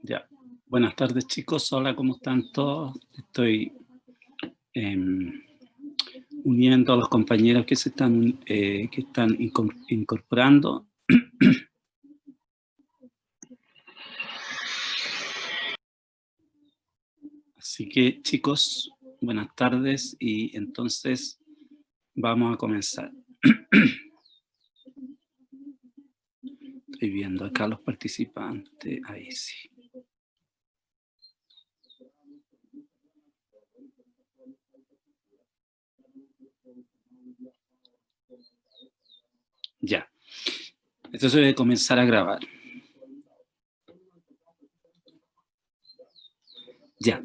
Ya. Buenas tardes, chicos. Hola, ¿cómo están todos? Estoy uniendo a los compañeros que están incorporando. Así que, chicos, buenas tardes y entonces vamos a comenzar. Estoy viendo acá los participantes. Ahí sí. Ya. Entonces voy a comenzar a grabar. Ya.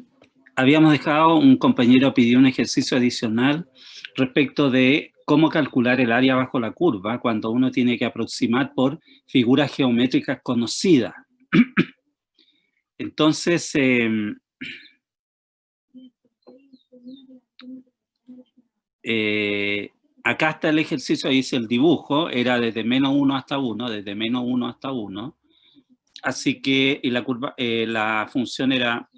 Habíamos dejado, un compañero pidió un ejercicio adicional respecto de cómo calcular el área bajo la curva cuando uno tiene que aproximar por figuras geométricas conocidas. Entonces, acá está el ejercicio, ahí dice el dibujo, era desde -1 hasta 1, desde -1 hasta 1. Así que y la curva, la función era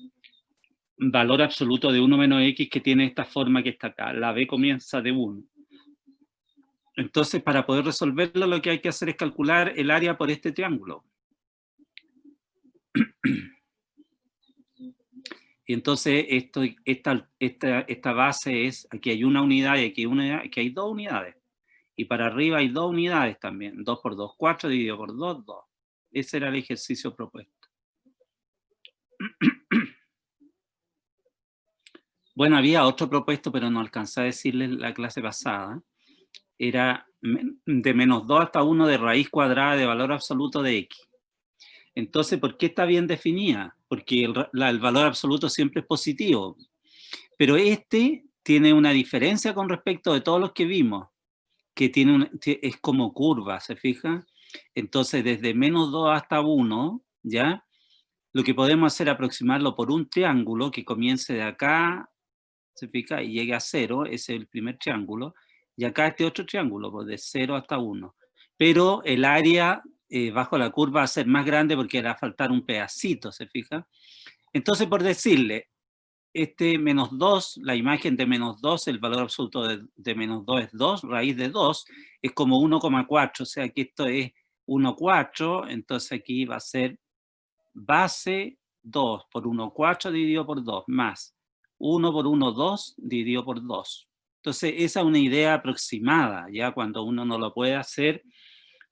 valor absoluto de 1 menos x, que tiene esta forma que está acá. La b comienza de 1. Entonces, para poder resolverlo, lo que hay que hacer es calcular el área por este triángulo. Y entonces esta base es, aquí hay una unidad y aquí hay 2 unidades. Y para arriba hay 2 unidades también. 2 por 2, 4, dividido por 2, 2. Ese era el ejercicio propuesto. Bueno, había otro propuesto, pero no alcancé a decirles la clase pasada. Era de -2 hasta 1 de raíz cuadrada de valor absoluto de x. Entonces, ¿por qué está bien definida? Porque el valor absoluto siempre es positivo. Pero este tiene una diferencia con respecto de todos los que vimos, que es como curva, ¿se fijan? Entonces, desde -2 hasta 1, ¿ya? Lo que podemos hacer es aproximarlo por un triángulo que comience de acá, ¿se fija? Y llegue a 0, ese es el primer triángulo. Y acá este otro triángulo, pues de 0 hasta 1. Pero el área bajo la curva va a ser más grande porque le va a faltar un pedacito, ¿se fija? Entonces, por decirle, este -2, la imagen de -2, el valor absoluto de -2 es 2, raíz de 2, es como 1,4, o sea que esto es 1,4, entonces aquí va a ser base 2 por 1,4 dividido por 2, más 1 por 1,2 dividido por 2. Entonces esa es una idea aproximada, ya cuando uno no lo puede hacer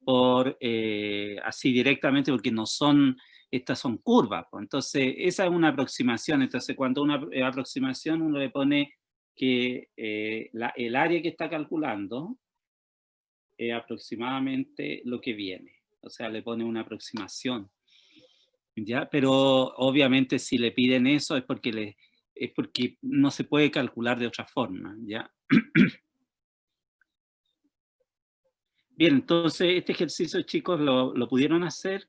por así directamente, porque no son, estas son curvas, pues. Entonces esa es una aproximación. Entonces cuando una aproximación uno le pone que el área que está calculando es aproximadamente lo que viene, o sea, le pone una aproximación, ¿ya? Pero obviamente si le piden eso es porque no se puede calcular de otra forma, ¿ya? Bien, entonces este ejercicio, chicos, lo pudieron hacer.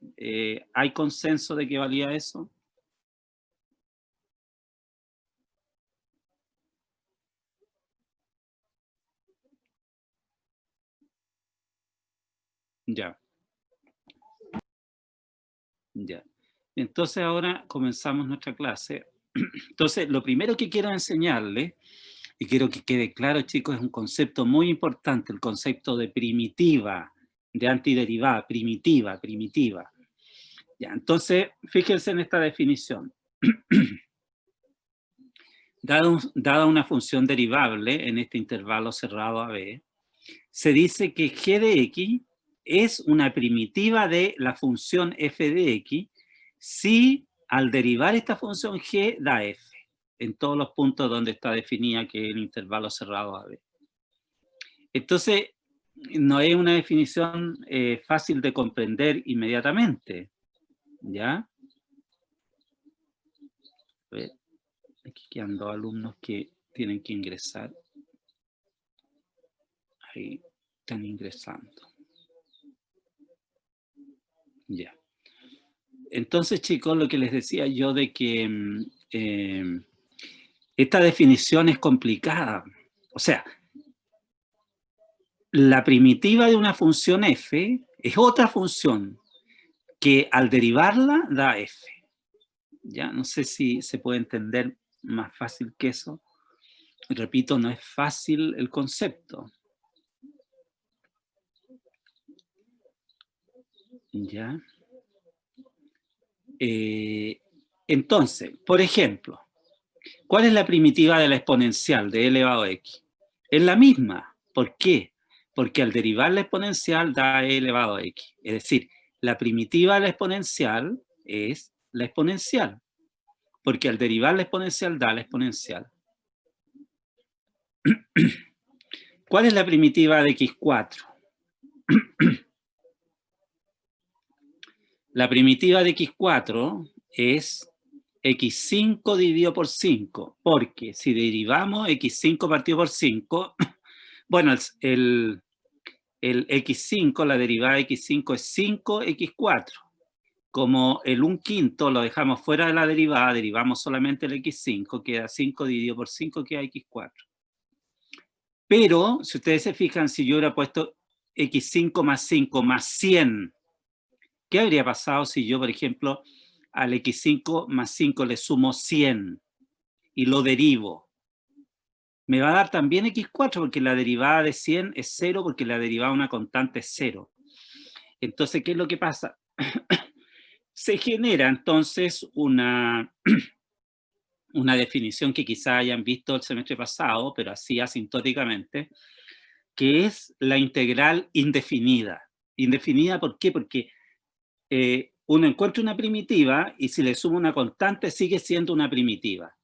¿Hay consenso de que valía eso? Ya. Ya. Entonces ahora comenzamos nuestra clase. Entonces, lo primero que quiero enseñarles, y quiero que quede claro, chicos, es un concepto muy importante, el concepto de primitiva, de antiderivada, primitiva, primitiva. Ya, entonces, fíjense en esta definición. Dada una función derivable en este intervalo cerrado AB, se dice que g de x es una primitiva de la función f de x si al derivar esta función g da f en todos los puntos donde está definida que es el intervalo cerrado AB. Entonces, no es una definición fácil de comprender inmediatamente, ¿ya? A ver, aquí quedan dos alumnos que tienen que ingresar. Ahí están ingresando. Ya. Entonces, chicos, lo que les decía yo de que esta definición es complicada. O sea, la primitiva de una función f es otra función que al derivarla da f. Ya, no sé si se puede entender más fácil que eso. Repito, no es fácil el concepto. ¿Ya? Entonces, por ejemplo, ¿cuál es la primitiva de la exponencial de e elevado a x? Es la misma. ¿Por qué? Porque al derivar la exponencial da e elevado a x. Es decir, la primitiva de la exponencial es la exponencial. Porque al derivar la exponencial da la exponencial. ¿Cuál es la primitiva de x4? La primitiva de x4 es x5 dividido por 5, porque si derivamos x5 partido por 5, bueno, el x5, la derivada de x5 es 5x4. Como el 1/5 lo dejamos fuera de la derivada, derivamos solamente el x5, queda 5 dividido por 5, queda x4. Pero, si ustedes se fijan, si yo hubiera puesto x5 más 5 más 100, ¿qué habría pasado si yo, por ejemplo, al x5 más 5 le sumo 100 y lo derivo? Me va a dar también x4 porque la derivada de 100 es 0 porque la derivada de una constante es 0. Entonces, ¿qué es lo que pasa? Se genera entonces una definición que quizá hayan visto el semestre pasado, pero así asintóticamente, que es la integral indefinida. ¿Indefinida por qué? Porque uno encuentra una primitiva y si le sumo una constante sigue siendo una primitiva.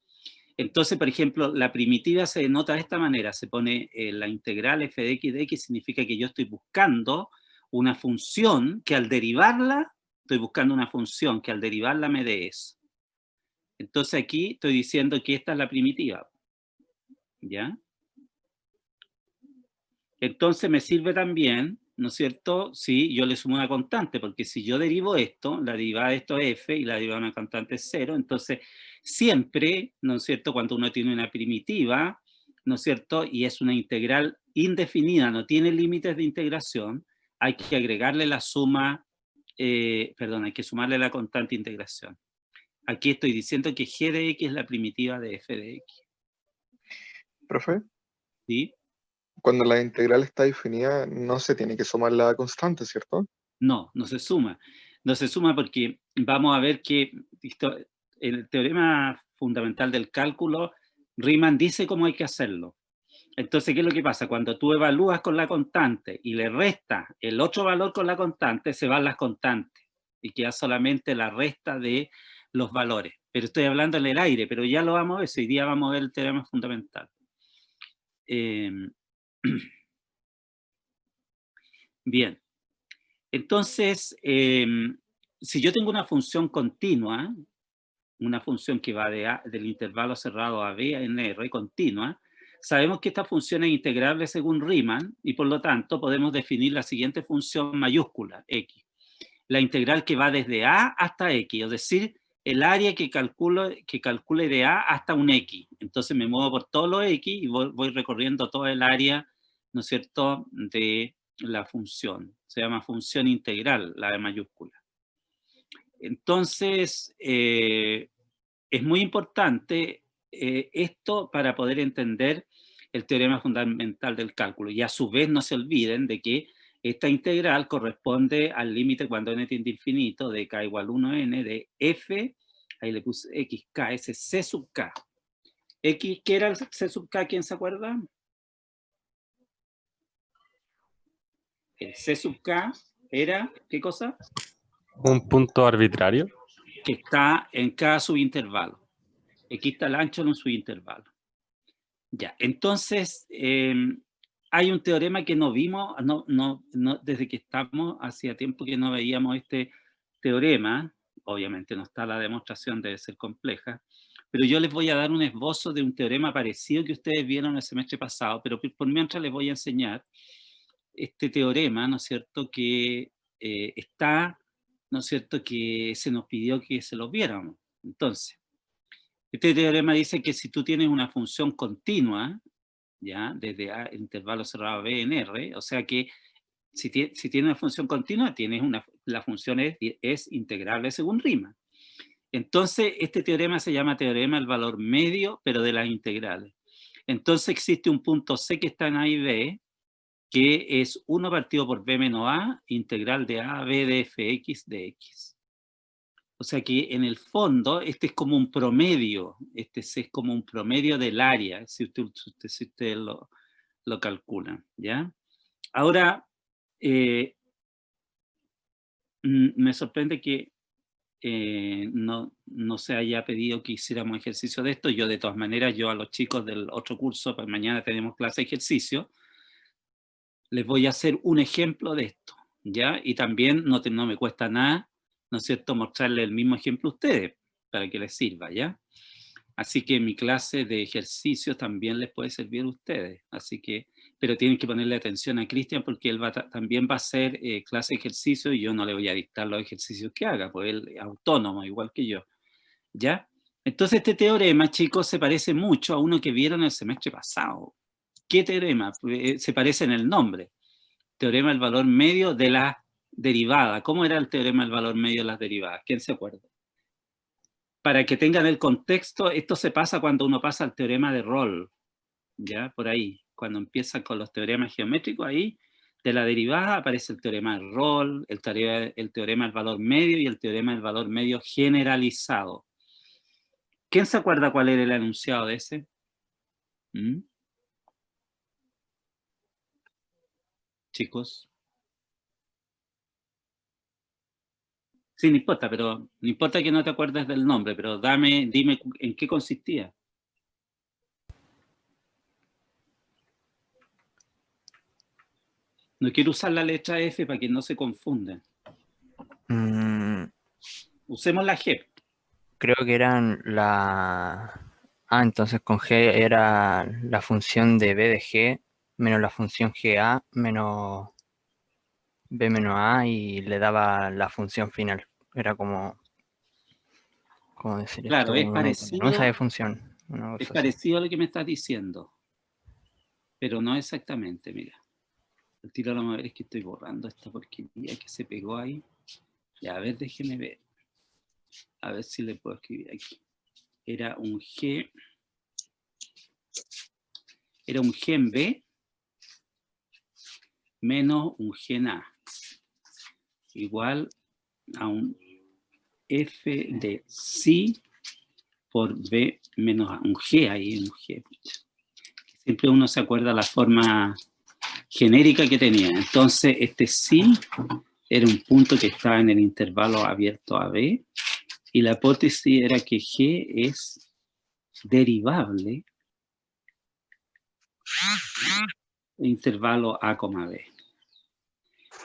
Entonces, por ejemplo, la primitiva se denota de esta manera, se pone la integral f de x significa que yo estoy buscando una función que al derivarla, estoy buscando una función que al derivarla me dé eso. Entonces aquí estoy diciendo que esta es la primitiva, ¿ya? Entonces me sirve también, ¿no es cierto?, si yo le sumo una constante, porque si yo derivo esto, la derivada de esto es f y la derivada de una constante es 0, entonces siempre, ¿no es cierto?, cuando uno tiene una primitiva, ¿no es cierto?, y es una integral indefinida, no tiene límites de integración, hay que agregarle la suma, hay que sumarle la constante integración. Aquí estoy diciendo que g de x es la primitiva de f de x. Profe, ¿Sí? cuando la integral está definida, no se tiene que sumar la constante, ¿cierto? No, no se suma. No se suma porque vamos a ver que el teorema fundamental del cálculo, Riemann dice cómo hay que hacerlo. Entonces, ¿qué es lo que pasa? Cuando tú evalúas con la constante y le restas el otro valor con la constante, se van las constantes y queda solamente la resta de los valores. Pero estoy hablando en el aire, pero ya lo vamos a ver. Hoy día vamos a ver el teorema fundamental. Bien. Entonces, si yo tengo una función continua, una función que va del intervalo cerrado a B en R continua, sabemos que esta función es integrable según Riemann y por lo tanto podemos definir la siguiente función mayúscula, x. La integral que va desde A hasta x, es decir, el área que calcule de A hasta un x. Entonces me muevo por todos los x y voy recorriendo todo el área, ¿no es cierto?, de la función. Se llama función integral, la de mayúscula. Entonces, es muy importante esto para poder entender el teorema fundamental del cálculo. Y a su vez no se olviden de que esta integral corresponde al límite cuando n tiende a infinito de k igual 1n de f, ahí le puse xk, ese es c sub k. X, ¿qué era el c sub k? ¿Quién se acuerda? El c sub k era, ¿qué cosa? Un punto arbitrario. Que está en cada subintervalo. Aquí está el ancho en un subintervalo. Ya, entonces, hay un teorema que no vimos, desde que estamos, hacía tiempo que no veíamos este teorema, obviamente no está la demostración, debe ser compleja, pero yo les voy a dar un esbozo de un teorema parecido que ustedes vieron el semestre pasado, pero por mientras les voy a enseñar este teorema, ¿no es cierto?, que está, ¿no es cierto?, que se nos pidió que se lo viéramos. Entonces, este teorema dice que si tú tienes una función continua, ¿ya?, desde A, intervalo cerrado B en R, o sea que si tienes una función continua, la función es integrable según Riemann. Entonces, este teorema se llama teorema del valor medio, pero de las integrales. Entonces existe un punto C que está en A y B, que es 1 partido por B menos A, integral de A a B de fx de x. O sea que en el fondo, este es como un promedio, este es como un promedio del área, si ustedes lo calculan, ¿ya? Ahora, me sorprende que no se haya pedido que hiciéramos ejercicio de esto. Yo, de todas maneras, yo a los chicos del otro curso, pues mañana tenemos clase de ejercicio, les voy a hacer un ejemplo de esto, ¿ya? Y también no me cuesta nada, ¿no es cierto?, mostrarles el mismo ejemplo a ustedes, para que les sirva, ¿ya? Así que mi clase de ejercicios también les puede servir a ustedes, así que, pero tienen que ponerle atención a Cristian porque él también va a hacer clase de ejercicio y yo no le voy a dictar los ejercicios que haga, pues él es autónomo, igual que yo, ¿ya? Entonces este teorema, chicos, se parece mucho a uno que vieron el semestre pasado. ¿Qué teorema? Se parece en el nombre. Teorema del valor medio de la derivada. ¿Cómo era el teorema del valor medio de las derivadas? ¿Quién se acuerda? Para que tengan el contexto, esto se pasa cuando uno pasa al teorema de Rolle, ¿ya? Por ahí, cuando empieza con los teoremas geométricos, ahí, de la derivada aparece el teorema de Rolle, el teorema del valor medio y el teorema del valor medio generalizado. ¿Quién se acuerda cuál era el enunciado de ese? Chicos. Sí, no importa, pero no importa que no te acuerdes del nombre, pero dime en qué consistía. No quiero usar la letra F para que no se confundan. Usemos la G. Creo que eran entonces con G era la función de B de G menos la función GA menos B menos A y le daba la función final. Era como... ¿Cómo decir Claro, esto? es parecido. Una de función. Es parecido a lo que me estás diciendo. Pero no exactamente, mira. El tiro vamos a ver, es que estoy borrando esta porquería que se pegó ahí. Ya, a ver, déjenme ver. A ver si le puedo escribir aquí. Era un G en B menos un G en A. Igual a un F de C por B menos A. Un G ahí, un G. Siempre uno se acuerda la forma genérica que tenía. Entonces, este C era un punto que estaba en el intervalo abierto a B, y la hipótesis era que G es derivable en intervalo A, B.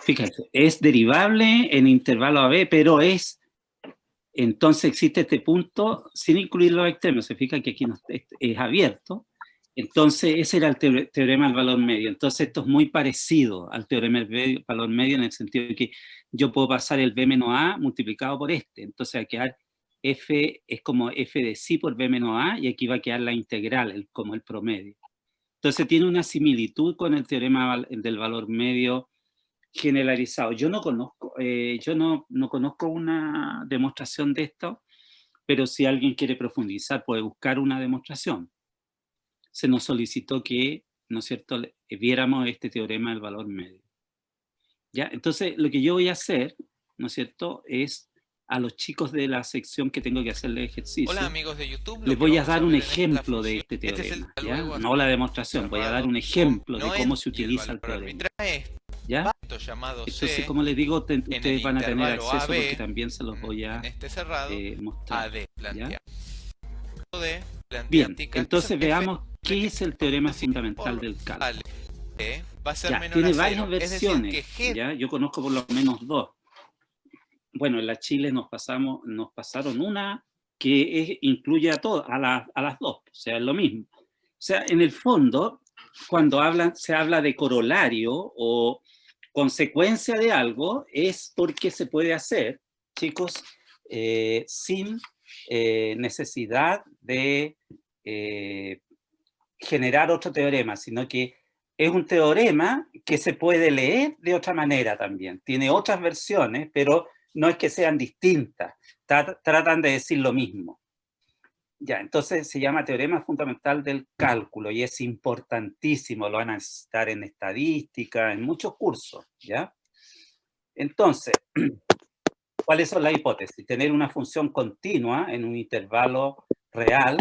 Fíjate, es derivable en intervalo AB, pero entonces existe este punto sin incluir los extremos. Se fija que aquí es abierto. Entonces ese era el teorema del valor medio. Entonces esto es muy parecido al teorema del valor medio en el sentido de que yo puedo pasar el B menos A multiplicado por este. Entonces va a quedar F es como F de C por B menos A, y aquí va a quedar la integral como el promedio. Entonces tiene una similitud con el teorema del valor medio generalizado. Yo no conozco una demostración de esto, pero si alguien quiere profundizar puede buscar una demostración. Se nos solicitó que, ¿no es cierto?, viéramos este teorema del valor medio. ¿Ya? Entonces, lo que yo voy a hacer, ¿no es cierto?, es a los chicos de la sección que tengo que hacerle ejercicio. Hola amigos de YouTube, les voy a dar un ejemplo de este teorema, ¿ya? No la demostración, voy a dar un ejemplo de cómo se utiliza el teorema, ¿ya? Entonces, como les digo, ustedes van a tener acceso porque también se los voy a mostrar, ¿ya? Bien, entonces veamos qué es el teorema fundamental del cálculo. Ya, tiene varias versiones, ¿ya? Yo conozco por lo menos dos. Bueno, en la Chile nos pasaron una que incluye a todas, a las dos, o sea, es lo mismo. O sea, en el fondo, cuando se habla de corolario o consecuencia de algo, es porque se puede hacer, chicos, sin necesidad de generar otro teorema, sino que es un teorema que se puede leer de otra manera también. Tiene otras versiones, pero no es que sean distintas, tratan de decir lo mismo. Ya, entonces se llama teorema fundamental del cálculo y es importantísimo, lo van a necesitar en estadística, en muchos cursos, ¿ya? Entonces, ¿cuáles son las hipótesis? Tener una función continua en un intervalo real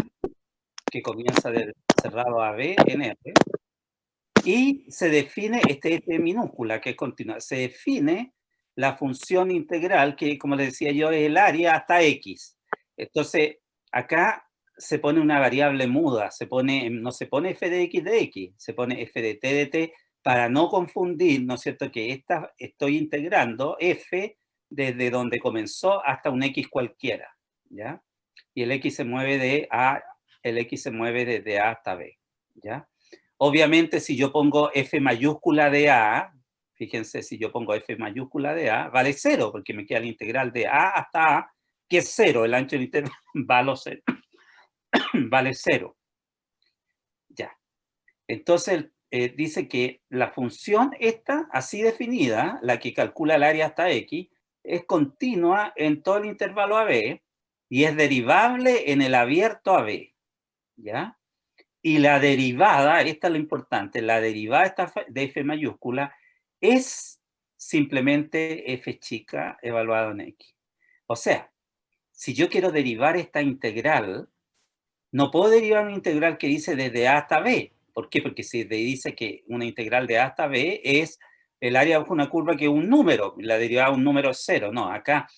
que comienza de cerrado a B en R, y se define este F minúscula, que es continua, se define la función integral, que como les decía yo, es el área hasta X. Entonces, acá se pone una variable muda, no se pone f de X, se pone f de t para no confundir, ¿no es cierto?, que estoy integrando f desde donde comenzó hasta un X cualquiera, ¿ya? Y el X se mueve desde A hasta B, ¿ya? Obviamente, si yo pongo f mayúscula de A, fíjense, si yo pongo f mayúscula de A, vale 0, porque me queda la integral de A hasta A, que es 0, el ancho del intervalo vale 0. Ya. Entonces, dice que la función esta, así definida, la que calcula el área hasta X, es continua en todo el intervalo AB y es derivable en el abierto AB, ¿ya? Y la derivada, esta es lo importante, la derivada de f mayúscula es simplemente f chica evaluado en X. O sea, si yo quiero derivar esta integral, no puedo derivar una integral que dice desde A hasta B. ¿Por qué? Porque si dice que una integral de A hasta B es el área bajo una curva que es un número, la derivada de un número es 0. No, acá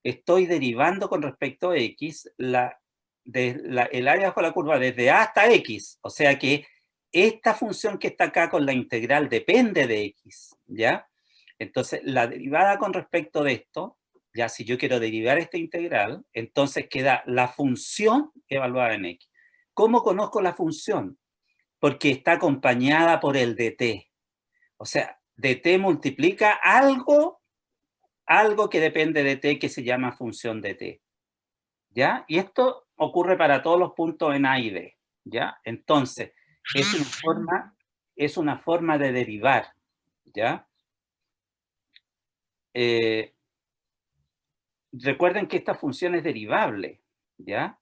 estoy derivando con respecto a X el área bajo la curva desde A hasta X. O sea que esta función que está acá con la integral depende de X, ¿ya? Entonces, la derivada con respecto de esto, ya si yo quiero derivar esta integral, entonces queda la función evaluada en X. ¿Cómo conozco la función? Porque está acompañada por el dt. O sea, dt multiplica algo que depende de t, que se llama función dt. ¿Ya? Y esto ocurre para todos los puntos en A y B. ¿Ya? Entonces, es una forma de derivar. ¿Ya? Recuerden que esta función es derivable, ¿ya?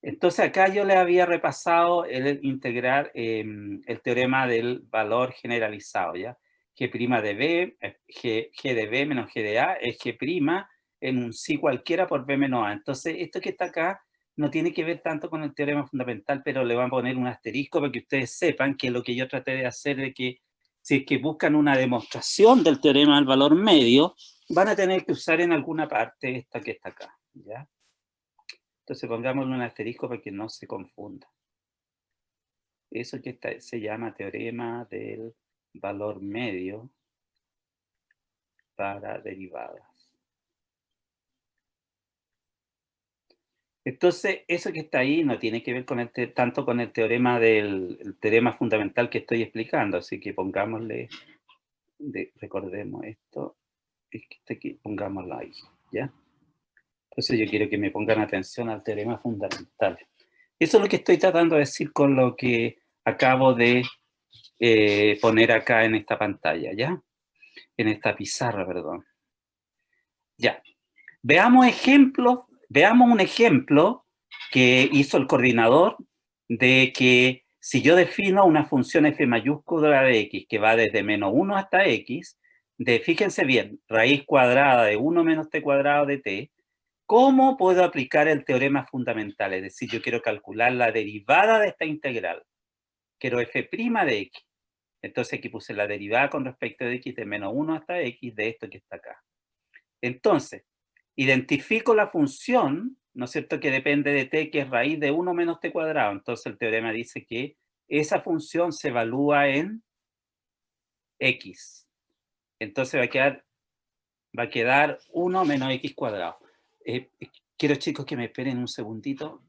Entonces acá yo le había repasado el integrar el teorema del valor generalizado, ¿ya? G' de B, G de B menos G de A es G' en un sí cualquiera por B menos A. Entonces esto que está acá no tiene que ver tanto con el teorema fundamental, pero le van a poner un asterisco para que ustedes sepan que lo que yo traté de hacer es que si es que buscan una demostración del teorema del valor medio, van a tener que usar en alguna parte esta que está acá, ¿ya? Entonces pongámosle un asterisco para que no se confunda. Eso que se llama teorema del valor medio para derivadas. Entonces, eso que está ahí no tiene que ver con tanto con el teorema teorema fundamental que estoy explicando, así que pongámosle, recordemos esto, es que está aquí, pongámoslo ahí, ¿ya? Entonces yo quiero que me pongan atención al teorema fundamental. Eso es lo que estoy tratando de decir con lo que acabo de poner acá en esta pantalla, ¿ya? En esta pizarra, perdón. Ya. Veamos ejemplos Veamos un ejemplo que hizo el coordinador de que si yo defino una función f mayúscula de x que va desde menos 1 hasta x, fíjense bien, raíz cuadrada de 1 menos t cuadrado de t, ¿cómo puedo aplicar el teorema fundamental? Es decir, yo quiero calcular la derivada de esta integral. Quiero f' de x. Entonces aquí puse la derivada con respecto de x de menos 1 hasta x de esto que está acá. Entonces, identifico la función, ¿no es cierto?, que depende de t, que es raíz de 1 menos t cuadrado. Entonces el teorema dice que esa función se evalúa en x. Entonces va a quedar 1 menos x cuadrado. Quiero, chicos, que me esperen un segundito.